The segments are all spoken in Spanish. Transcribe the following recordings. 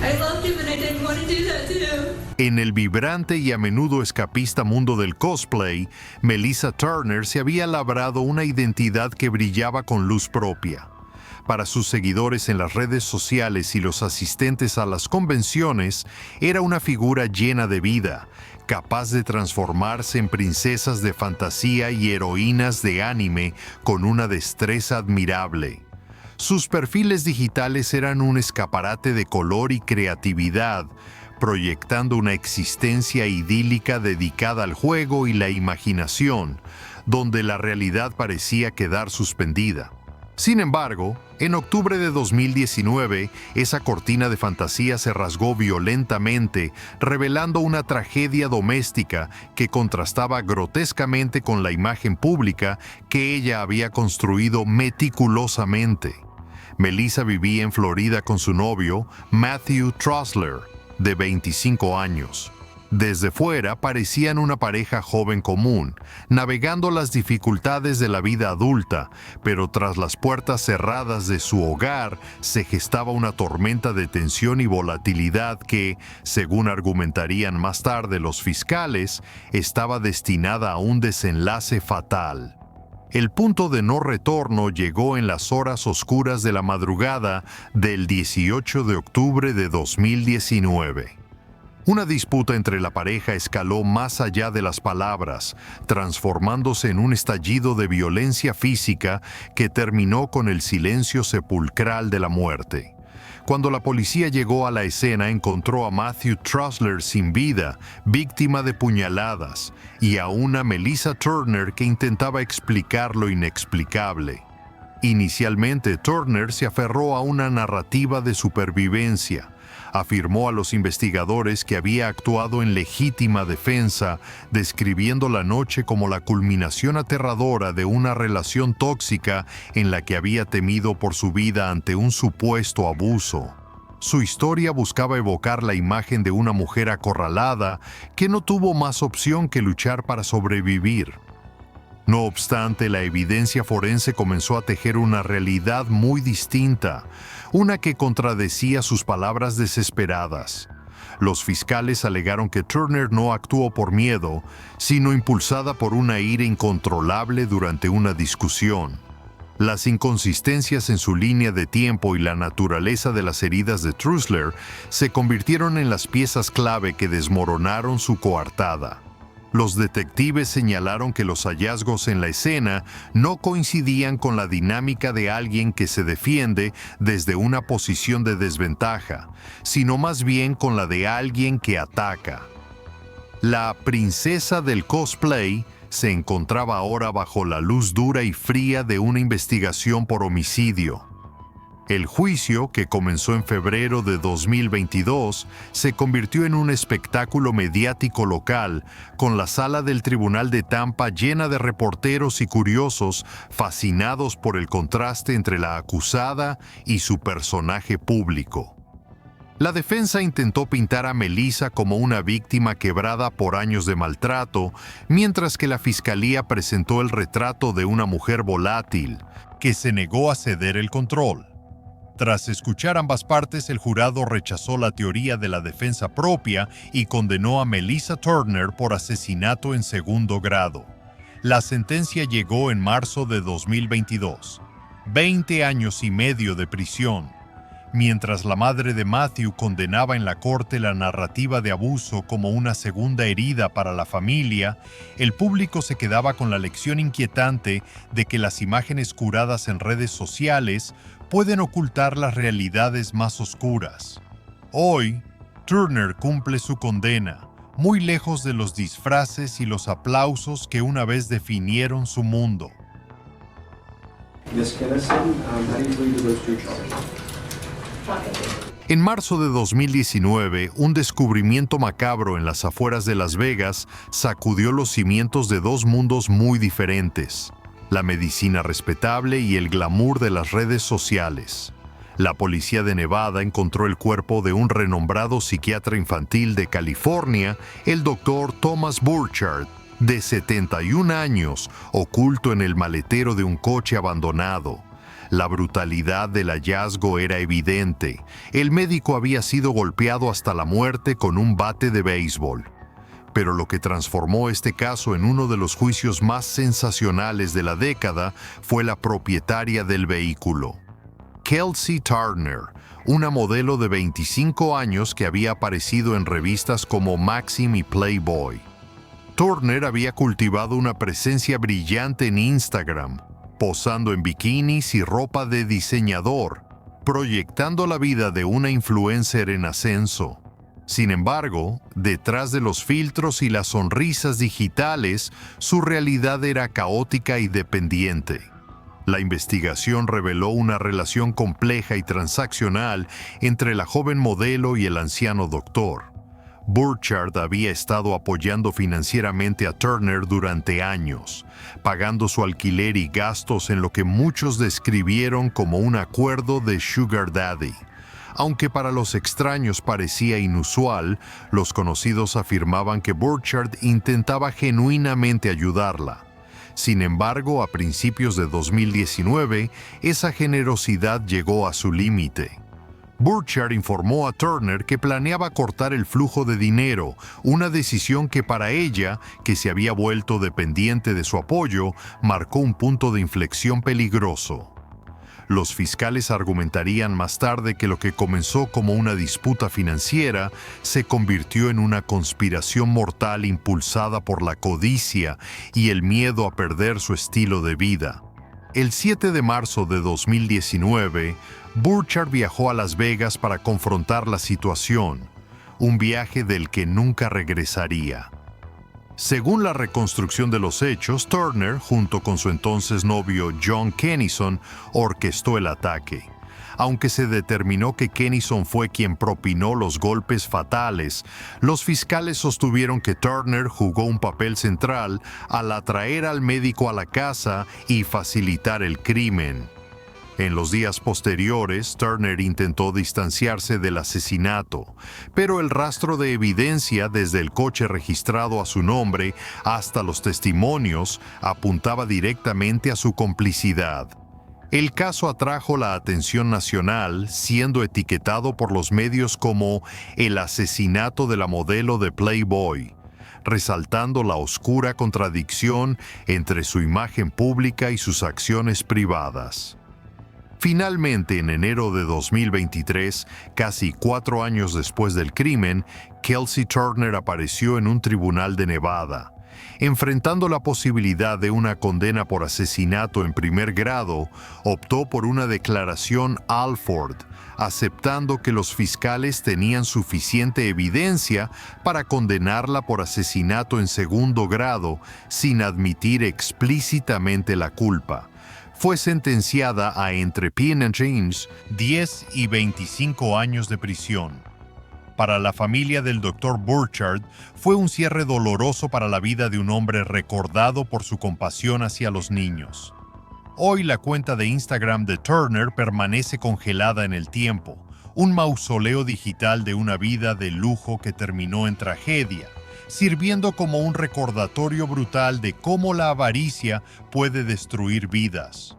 I loved him and I didn't want to do that to him. En el vibrante y a menudo escapista mundo del cosplay, Melissa Turner se había labrado una identidad que brillaba con luz propia. Para sus seguidores en las redes sociales y los asistentes a las convenciones, era una figura llena de vida, capaz de transformarse en princesas de fantasía y heroínas de anime con una destreza admirable. Sus perfiles digitales eran un escaparate de color y creatividad, proyectando una existencia idílica dedicada al juego y la imaginación, donde la realidad parecía quedar suspendida. Sin embargo, en octubre de 2019, esa cortina de fantasía se rasgó violentamente, revelando una tragedia doméstica que contrastaba grotescamente con la imagen pública que ella había construido meticulosamente. Melissa vivía en Florida con su novio, Matthew Trosler, de 25 años. Desde fuera parecían una pareja joven común, navegando las dificultades de la vida adulta, pero tras las puertas cerradas de su hogar se gestaba una tormenta de tensión y volatilidad que, según argumentarían más tarde los fiscales, estaba destinada a un desenlace fatal. El punto de no retorno llegó en las horas oscuras de la madrugada del 18 de octubre de 2019. Una disputa entre la pareja escaló más allá de las palabras, transformándose en un estallido de violencia física que terminó con el silencio sepulcral de la muerte. Cuando la policía llegó a la escena, encontró a Matthew Trosler sin vida, víctima de puñaladas, y a una Melissa Turner que intentaba explicar lo inexplicable. Inicialmente, Turner se aferró a una narrativa de supervivencia. Afirmó a los investigadores que había actuado en legítima defensa, describiendo la noche como la culminación aterradora de una relación tóxica en la que había temido por su vida ante un supuesto abuso. Su historia buscaba evocar la imagen de una mujer acorralada que no tuvo más opción que luchar para sobrevivir. No obstante, la evidencia forense comenzó a tejer una realidad muy distinta, una que contradecía sus palabras desesperadas. Los fiscales alegaron que Turner no actuó por miedo, sino impulsada por una ira incontrolable durante una discusión. Las inconsistencias en su línea de tiempo y la naturaleza de las heridas de Trosler se convirtieron en las piezas clave que desmoronaron su coartada. Los detectives señalaron que los hallazgos en la escena no coincidían con la dinámica de alguien que se defiende desde una posición de desventaja, sino más bien con la de alguien que ataca. La princesa del cosplay se encontraba ahora bajo la luz dura y fría de una investigación por homicidio. El juicio, que comenzó en febrero de 2022, se convirtió en un espectáculo mediático local, con la sala del Tribunal de Tampa llena de reporteros y curiosos fascinados por el contraste entre la acusada y su personaje público. La defensa intentó pintar a Melissa como una víctima quebrada por años de maltrato, mientras que la fiscalía presentó el retrato de una mujer volátil, que se negó a ceder el control. Tras escuchar ambas partes, el jurado rechazó la teoría de la defensa propia y condenó a Melissa Turner por asesinato en segundo grado. La sentencia llegó en marzo de 2022. 20 años y medio de prisión. Mientras la madre de Matthew condenaba en la corte la narrativa de abuso como una segunda herida para la familia, el público se quedaba con la lección inquietante de que las imágenes curadas en redes sociales pueden ocultar las realidades más oscuras. Hoy, Turner cumple su condena, muy lejos de los disfraces y los aplausos que una vez definieron su mundo. Ms. Kennison, how do you plead to those two charges? En marzo de 2019, un descubrimiento macabro en las afueras de Las Vegas sacudió los cimientos de dos mundos muy diferentes: la medicina respetable y el glamour de las redes sociales. La policía de Nevada encontró el cuerpo de un renombrado psiquiatra infantil de California, el Dr. Thomas Burchard, de 71 años, oculto en el maletero de un coche abandonado. La brutalidad del hallazgo era evidente. El médico había sido golpeado hasta la muerte con un bate de béisbol. Pero lo que transformó este caso en uno de los juicios más sensacionales de la década fue la propietaria del vehículo. Kelsey Turner, una modelo de 25 años que había aparecido en revistas como Maxim y Playboy. Turner había cultivado una presencia brillante en Instagram, posando en bikinis y ropa de diseñador, proyectando la vida de una influencer en ascenso. Sin embargo, detrás de los filtros y las sonrisas digitales, su realidad era caótica y dependiente. La investigación reveló una relación compleja y transaccional entre la joven modelo y el anciano doctor. Burchard había estado apoyando financieramente a Turner durante años, pagando su alquiler y gastos en lo que muchos describieron como un acuerdo de Sugar Daddy. Aunque para los extraños parecía inusual, los conocidos afirmaban que Burchard intentaba genuinamente ayudarla. Sin embargo, a principios de 2019, esa generosidad llegó a su límite. Burchard informó a Turner que planeaba cortar el flujo de dinero, una decisión que para ella, que se había vuelto dependiente de su apoyo, marcó un punto de inflexión peligroso. Los fiscales argumentarían más tarde que lo que comenzó como una disputa financiera se convirtió en una conspiración mortal impulsada por la codicia y el miedo a perder su estilo de vida. El 7 de marzo de 2019, Burchard viajó a Las Vegas para confrontar la situación, un viaje del que nunca regresaría. Según la reconstrucción de los hechos, Turner, junto con su entonces novio John Kennison, orquestó el ataque. Aunque se determinó que Kennison fue quien propinó los golpes fatales, los fiscales sostuvieron que Turner jugó un papel central al atraer al médico a la casa y facilitar el crimen. En los días posteriores, Turner intentó distanciarse del asesinato, pero el rastro de evidencia desde el coche registrado a su nombre hasta los testimonios apuntaba directamente a su complicidad. El caso atrajo la atención nacional, siendo etiquetado por los medios como el asesinato de la modelo de Playboy, resaltando la oscura contradicción entre su imagen pública y sus acciones privadas. Finalmente, en enero de 2023, casi 4 años después del crimen, Kelsey Turner apareció en un tribunal de Nevada. Enfrentando la posibilidad de una condena por asesinato en primer grado, optó por una declaración Alford, aceptando que los fiscales tenían suficiente evidencia para condenarla por asesinato en segundo grado, sin admitir explícitamente la culpa. Fue sentenciada a entre Pin & James 10 y 25 años de prisión. Para la familia del Dr. Burchard, fue un cierre doloroso para la vida de un hombre recordado por su compasión hacia los niños. Hoy la cuenta de Instagram de Turner permanece congelada en el tiempo, un mausoleo digital de una vida de lujo que terminó en tragedia, sirviendo como un recordatorio brutal de cómo la avaricia puede destruir vidas.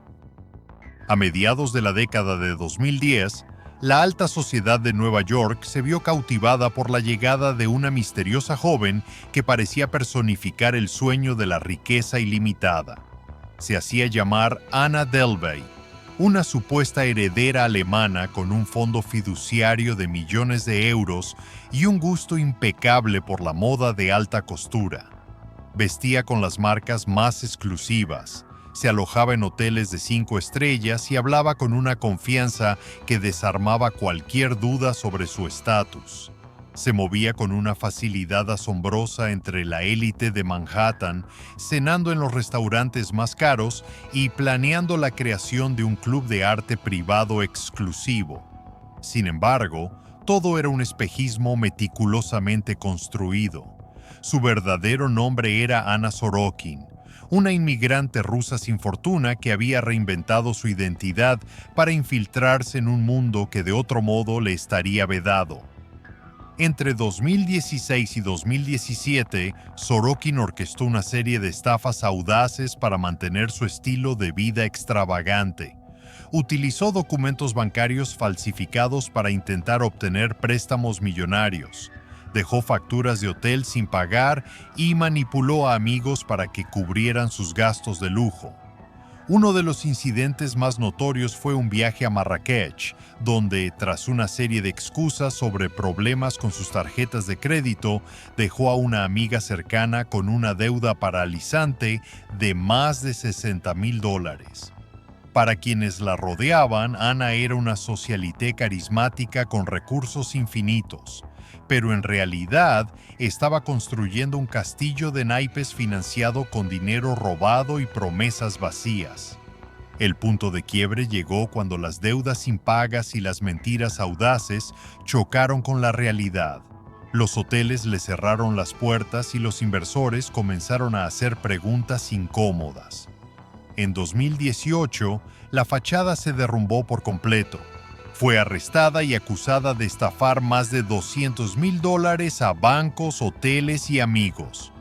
A mediados de la década de 2010, la alta sociedad de Nueva York se vio cautivada por la llegada de una misteriosa joven que parecía personificar el sueño de la riqueza ilimitada. Se hacía llamar Anna Delvey, una supuesta heredera alemana con un fondo fiduciario de millones de euros y un gusto impecable por la moda de alta costura. Vestía con las marcas más exclusivas, se alojaba en hoteles de 5 estrellas y hablaba con una confianza que desarmaba cualquier duda sobre su estatus. Se movía con una facilidad asombrosa entre la élite de Manhattan, cenando en los restaurantes más caros y planeando la creación de un club de arte privado exclusivo. Sin embargo, todo era un espejismo meticulosamente construido. Su verdadero nombre era Anna Sorokin, una inmigrante rusa sin fortuna que había reinventado su identidad para infiltrarse en un mundo que de otro modo le estaría vedado. Entre 2016 y 2017, Sorokin orquestó una serie de estafas audaces para mantener su estilo de vida extravagante. utilizó documentos bancarios falsificados para intentar obtener préstamos millonarios, dejó facturas de hotel sin pagar y manipuló a amigos para que cubrieran sus gastos de lujo. Uno de los incidentes más notorios fue un viaje a Marrakech, donde, tras una serie de excusas sobre problemas con sus tarjetas de crédito, dejó a una amiga cercana con una deuda paralizante de más de $60,000. Para quienes la rodeaban, Ana era una socialité carismática con recursos infinitos, pero en realidad estaba construyendo un castillo de naipes financiado con dinero robado y promesas vacías. El punto de quiebre llegó cuando las deudas impagas y las mentiras audaces chocaron con la realidad. Los hoteles le cerraron las puertas y los inversores comenzaron a hacer preguntas incómodas. En 2018, la fachada se derrumbó por completo. Fue arrestada y acusada de estafar más de $200,000 a bancos, hoteles y amigos.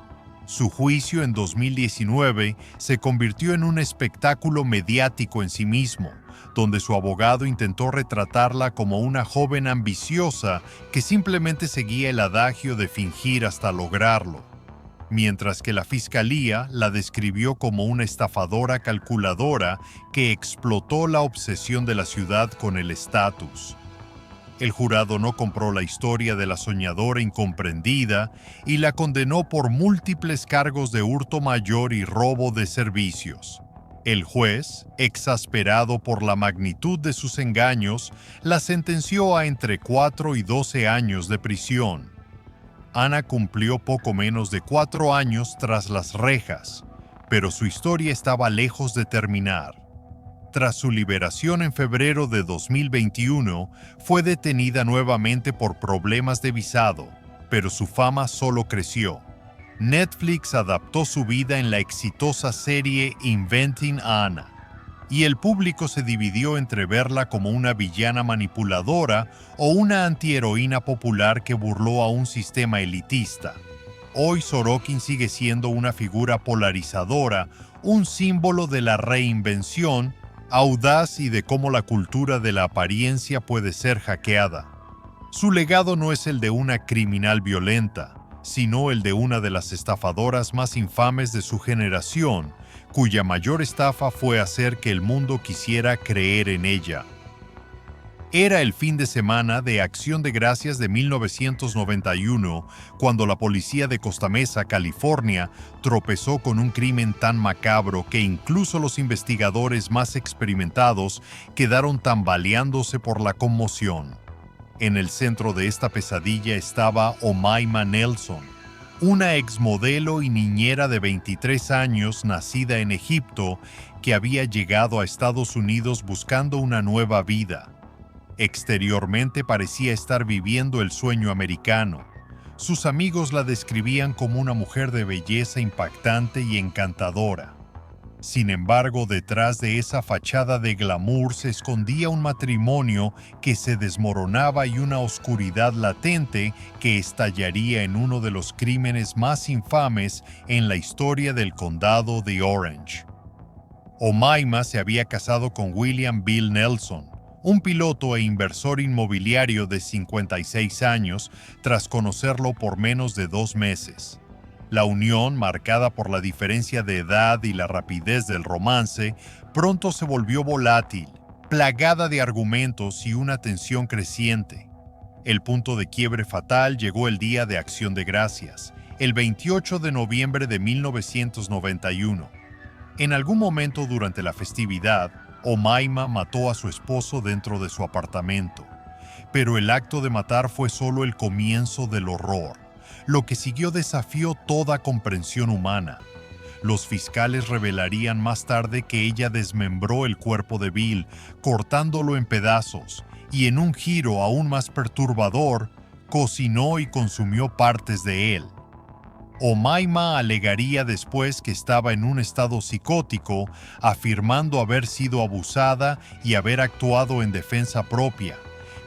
Su juicio en 2019 se convirtió en un espectáculo mediático en sí mismo, donde su abogado intentó retratarla como una joven ambiciosa que simplemente seguía el adagio de fingir hasta lograrlo, mientras que la fiscalía la describió como una estafadora calculadora que explotó la obsesión de la ciudad con el estatus. El jurado no compró la historia de la soñadora incomprendida y la condenó por múltiples cargos de hurto mayor y robo de servicios. El juez, exasperado por la magnitud de sus engaños, la sentenció a entre 4 y 12 años de prisión. Ana cumplió poco menos de 4 años tras las rejas, pero su historia estaba lejos de terminar. Tras su liberación en febrero de 2021, fue detenida nuevamente por problemas de visado, pero su fama solo creció. Netflix adaptó su vida en la exitosa serie Inventing Anna, y el público se dividió entre verla como una villana manipuladora o una antiheroína popular que burló a un sistema elitista. Hoy Sorokin sigue siendo una figura polarizadora, un símbolo de la reinvención, audaz y de cómo la cultura de la apariencia puede ser hackeada. Su legado no es el de una criminal violenta, sino el de una de las estafadoras más infames de su generación, cuya mayor estafa fue hacer que el mundo quisiera creer en ella. Era el fin de semana de Acción de Gracias de 1991, cuando la policía de Costa Mesa, California, tropezó con un crimen tan macabro que incluso los investigadores más experimentados quedaron tambaleándose por la conmoción. En el centro de esta pesadilla estaba Omaima Nelson, una exmodelo y niñera de 23 años nacida en Egipto que había llegado a Estados Unidos buscando una nueva vida. Exteriormente parecía estar viviendo el sueño americano. Sus amigos la describían como una mujer de belleza impactante y encantadora. Sin embargo, detrás de esa fachada de glamour se escondía un matrimonio que se desmoronaba y una oscuridad latente que estallaría en uno de los crímenes más infames en la historia del condado de Orange. Omaima se había casado con William Bill Nelson, un piloto e inversor inmobiliario de 56 años, tras conocerlo por menos de 2 meses. La unión, marcada por la diferencia de edad y la rapidez del romance, pronto se volvió volátil, plagada de argumentos y una tensión creciente. El punto de quiebre fatal llegó el día de Acción de Gracias, el 28 de noviembre de 1991. En algún momento durante la festividad, Omaima mató a su esposo dentro de su apartamento. Pero el acto de matar fue solo el comienzo del horror. Lo que siguió desafió toda comprensión humana. Los fiscales revelarían más tarde que ella desmembró el cuerpo de Bill, cortándolo en pedazos, y en un giro aún más perturbador, cocinó y consumió partes de él. Omaima alegaría después que estaba en un estado psicótico, afirmando haber sido abusada y haber actuado en defensa propia.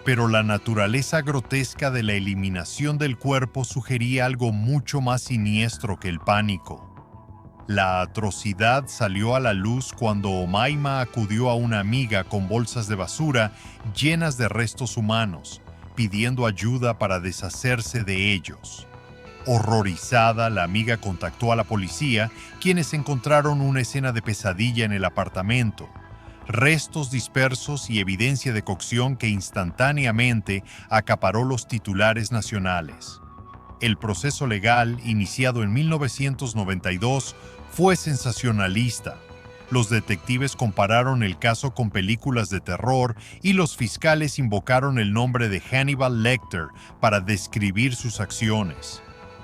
Pero la naturaleza grotesca de la eliminación del cuerpo sugería algo mucho más siniestro que el pánico. La atrocidad salió a la luz cuando Omaima acudió a una amiga con bolsas de basura llenas de restos humanos, pidiendo ayuda para deshacerse de ellos. Horrorizada, la amiga contactó a la policía, quienes encontraron una escena de pesadilla en el apartamento. Restos dispersos y evidencia de cocción que instantáneamente acaparó los titulares nacionales. El proceso legal, iniciado en 1992, fue sensacionalista. Los detectives compararon el caso con películas de terror y los fiscales invocaron el nombre de Hannibal Lecter para describir sus acciones.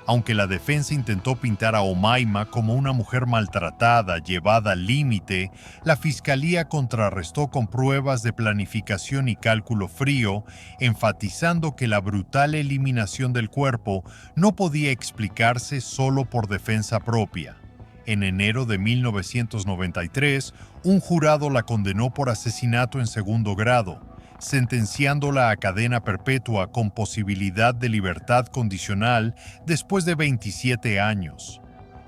Aunque la defensa intentó pintar a Omaima como una mujer maltratada, llevada al límite, la fiscalía contrarrestó con pruebas de planificación y cálculo frío, enfatizando que la brutal eliminación del cuerpo no podía explicarse solo por defensa propia. En enero de 1993, un jurado la condenó por asesinato en segundo grado, sentenciándola a cadena perpetua con posibilidad de libertad condicional después de 27 años.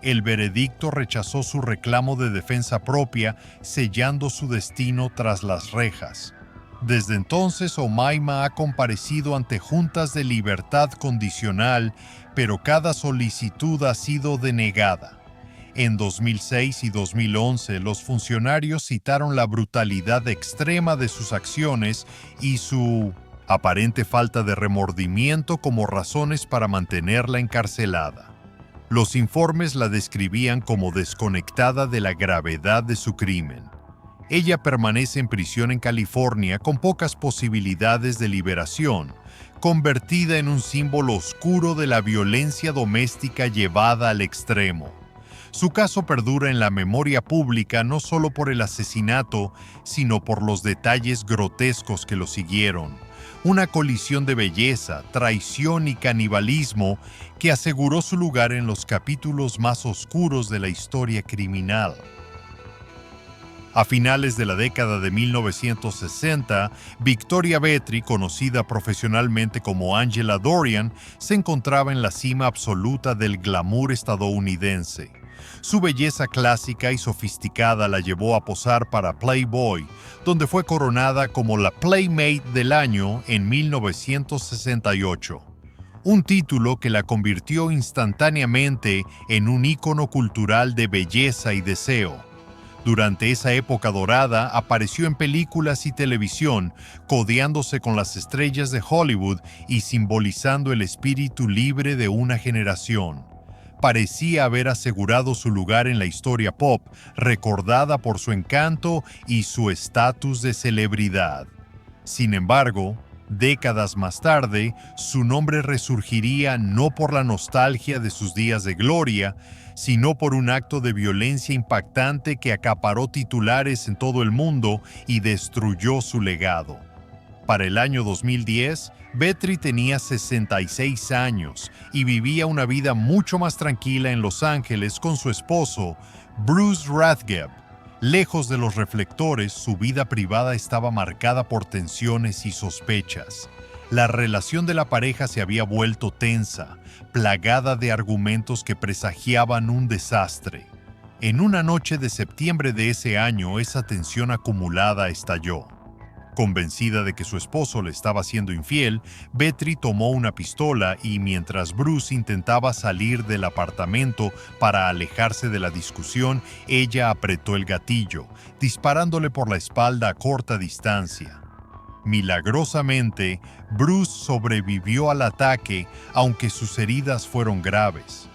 El veredicto rechazó su reclamo de defensa propia, sellando su destino tras las rejas. Desde entonces, Omaima ha comparecido ante juntas de libertad condicional, pero cada solicitud ha sido denegada. En 2006 y 2011, los funcionarios citaron la brutalidad extrema de sus acciones y su aparente falta de remordimiento como razones para mantenerla encarcelada. Los informes la describían como desconectada de la gravedad de su crimen. Ella permanece en prisión en California con pocas posibilidades de liberación, convertida en un símbolo oscuro de la violencia doméstica llevada al extremo. Su caso perdura en la memoria pública no solo por el asesinato, sino por los detalles grotescos que lo siguieron. Una colisión de belleza, traición y canibalismo que aseguró su lugar en los capítulos más oscuros de la historia criminal. A finales de la década de 1960, Victoria Vetri, conocida profesionalmente como Angela Dorian, se encontraba en la cima absoluta del glamour estadounidense. Su belleza clásica y sofisticada la llevó a posar para Playboy, donde fue coronada como la Playmate del año en 1968. Un título que la convirtió instantáneamente en un ícono cultural de belleza y deseo. Durante esa época dorada apareció en películas y televisión, codeándose con las estrellas de Hollywood y simbolizando el espíritu libre de una generación. Parecía haber asegurado su lugar en la historia pop, recordada por su encanto y su estatus de celebridad. Sin embargo, décadas más tarde, su nombre resurgiría no por la nostalgia de sus días de gloria, sino por un acto de violencia impactante que acaparó titulares en todo el mundo y destruyó su legado. Para el año 2010, Vetri tenía 66 años y vivía una vida mucho más tranquila en Los Ángeles con su esposo, Bruce Rathgeb. Lejos de los reflectores, su vida privada estaba marcada por tensiones y sospechas. La relación de la pareja se había vuelto tensa, plagada de argumentos que presagiaban un desastre. En una noche de septiembre de ese año, esa tensión acumulada estalló. Convencida de que su esposo le estaba siendo infiel, Vetri tomó una pistola y mientras Bruce intentaba salir del apartamento para alejarse de la discusión, ella apretó el gatillo, disparándole por la espalda a corta distancia. Milagrosamente, Bruce sobrevivió al ataque, aunque sus heridas fueron graves.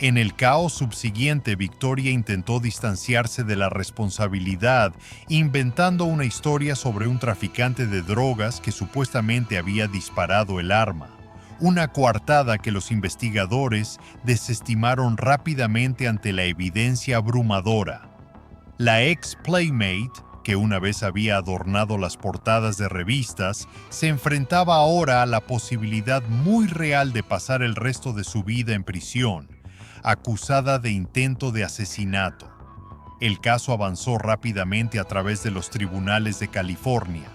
En el caos subsiguiente, Victoria intentó distanciarse de la responsabilidad, inventando una historia sobre un traficante de drogas que supuestamente había disparado el arma. Una coartada que los investigadores desestimaron rápidamente ante la evidencia abrumadora. La ex Playmate, que una vez había adornado las portadas de revistas, se enfrentaba ahora a la posibilidad muy real de pasar el resto de su vida en prisión, acusada de intento de asesinato. El caso avanzó rápidamente a través de los tribunales de California.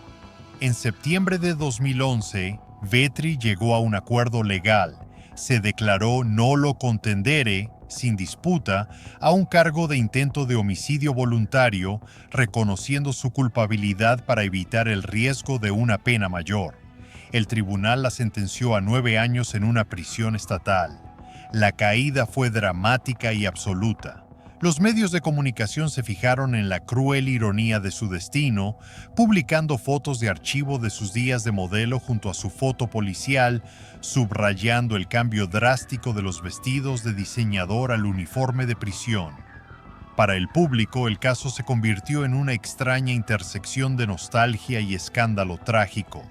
En septiembre de 2011, Vetri llegó a un acuerdo legal. Se declaró nolo contendere, sin disputa, a un cargo de intento de homicidio voluntario, reconociendo su culpabilidad para evitar el riesgo de una pena mayor. El tribunal la sentenció a 9 años en una prisión estatal. La caída fue dramática y absoluta. Los medios de comunicación se fijaron en la cruel ironía de su destino, publicando fotos de archivo de sus días de modelo junto a su foto policial, subrayando el cambio drástico de los vestidos de diseñador al uniforme de prisión. Para el público, el caso se convirtió en una extraña intersección de nostalgia y escándalo trágico.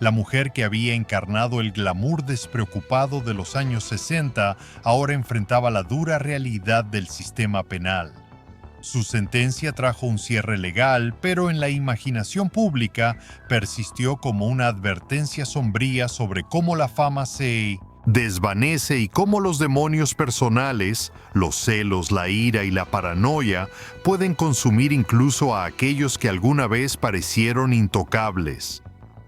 La mujer que había encarnado el glamour despreocupado de los años 60 ahora enfrentaba la dura realidad del sistema penal. Su sentencia trajo un cierre legal, pero en la imaginación pública persistió como una advertencia sombría sobre cómo la fama se desvanece y cómo los demonios personales, los celos, la ira y la paranoia pueden consumir incluso a aquellos que alguna vez parecieron intocables.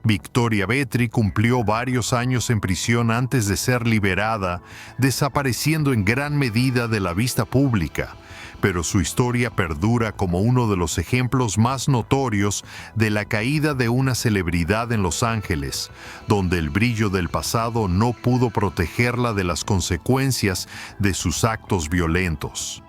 Victoria Vetri cumplió varios años en prisión antes de ser liberada, desapareciendo en gran medida de la vista pública, pero su historia perdura como uno de los ejemplos más notorios de la caída de una celebridad en Los Ángeles, donde el brillo del pasado no pudo protegerla de las consecuencias de sus actos violentos.